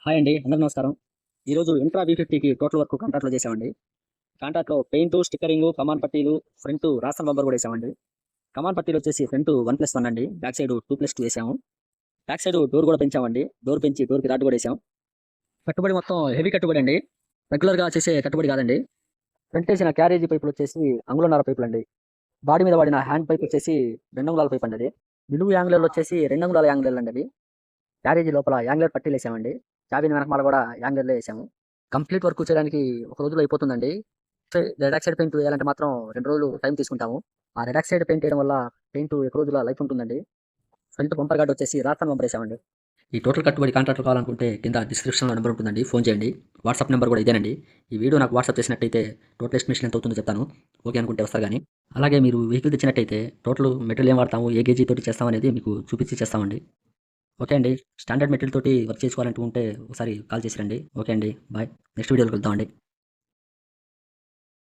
Hi అండి. అందరికి నమస్కారం. ఈరోజు ఇంట్రా V50కి టోటల్ వర్క్ కాంట్రాక్ట్‌లో చేసామండి. కాంట్రాక్ట్‌లో పెయింటు, స్టిక్కరింగు, కమాన్ పట్టీలు, ఫ్రంటు రాసన్ బంపర్ కూడా ఏసామండి. కమాన్ పట్టీలొచ్చేసి ఫ్రంటు 1+1 అండి. బ్యాక్ సైడు 2+2 ఏసాము. బ్యాక్ సైడు డోర్ కూడా పెంచామండి. డోర్ పెంచి డోర్‌కి రాడ్ కూడా ఏసాం. కట్టుబడి మొత్తం హెవీ కట్టుబడి అండి. రెగ్యులర్‌గా చేసే కట్టుబడి కాదండి. ఫ్రంటేసిన క్యారేజీ పైపులొచ్చేసి అంగుళన్నర పైపులండి. బాడీ మీద వాడిన హ్యాండ్ పైప్ వచ్చేసి 2 అంగుళాల పైప్ అండి అది. నిలువు యాంగిలర్‌లొచ్చేసి 2 అంగుళాల యాంగిలర్‌లండి అవి. క్యారేజీ లోపల యాంగిలర్ పట్టీలేసామండి. క్యాబిన్ వెనకమాల కూడా యాంగిలర్‌లే ఏసాము. కంప్లీట్ వర్క్ చేయడానికి ఒక రోజులో అయిపోతుందండి. రెడాక్స్ సైడ్ పెయింట్ వేయాలంటే మాత్రం 2 రోజులు టైం తీసుకుంటాము. ఆ రెడాక్స్ సైడ్ పెయింట్ వేయడం వల్ల పెయింట్ ఎక్కువ రోజుల లైఫ్ ఉంటుందండి. ఫ్రంట్ బంపర్ గార్డ్ వచ్చేసి రాతన్ బంపర్ ఏసామండి. ఈ టోటల్ కట్టుబడి కాంట్రాక్టర్ కావాలనుకుంటే కింద డిస్క్రిప్షన్‌లో నెంబర్ ఉంటుందండి. ఫోన్ చేయండి. వాట్సాప్ నెంబర్ కూడా ఇదేనండి. ఈ వీడియో నాకు వాట్సాప్ చేసినట్టయితే టోటల్ ఎస్టిమేషన్ ఎంత అవుతుందో చెప్తాను. ఓకే అనుకుంటే వస్తారు గానీ. అలాగే మీరు వెహికల్ తెచ్చినట్టయితే టోటల్ మెటీరియల్ ఏం వాడతాము, ఏ గేజీ తోటి చేస్తామనేది మీకు చూపించి చేస్తామండి. ఓకే అండి. స్టాండర్డ్ మెటీరియల్ తోటి వర్క్ చేసుకోవాలనుకుంటే ఒకసారి కాల్ చేసి రండి. ఓకే అండి. బాయ్. నెక్స్ట్ వీడియోలో కలుద్దామండి.